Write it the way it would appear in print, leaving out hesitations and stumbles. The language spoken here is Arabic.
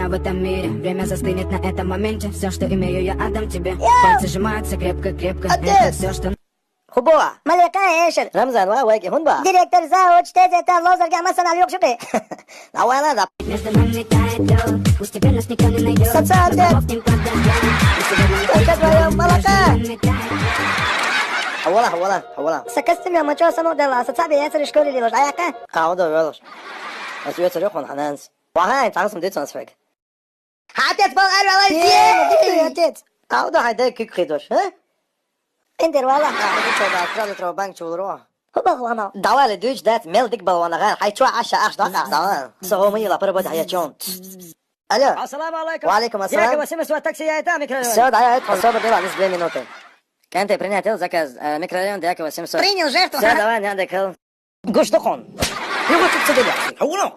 В этом мире время застынет на этом моменте. Все, что имею, я отдам тебе. Пальцы сжимаются крепко-крепко. Это все, что... خبوع ملكة ايش رمزان واواكي هون با ديريكتور زاوج تيزي تافلوزر قامسنا اليوم شبه اولا ذا Между нами тает лед. Пусть теперь нас никто не найдет. Социальный. Замолкнем под дождем. И сегодня انت твоя молока нами тает. حولا سكستم يا ماتشو سمو دلا ستسابي ياسر شكوري لي وش عيقه اعوذ بالله بس يوتر يخون حنانس وهاي تعرفم ديت سنسفك حتى تبغى انا يا ولا تيت اعوذ هاي كيك خيدوش ها اندر والله اعوذ تبغى ترى ترى بانك شو روح هو بغوانا دوال دوش دات ميل ديك بالوانا غير حي شو عشا اخ دقع دوال سومي لا بربد حياتون الو السلام عليكم. وعليكم السلام. Як ви сме таксі, я і там мікрорайон. все дай это особо дела не 2 минуты كنت принятел заказ микрорайон дяка 800 принял жертву все давай не надо гуш дохон его тут сидели حولوا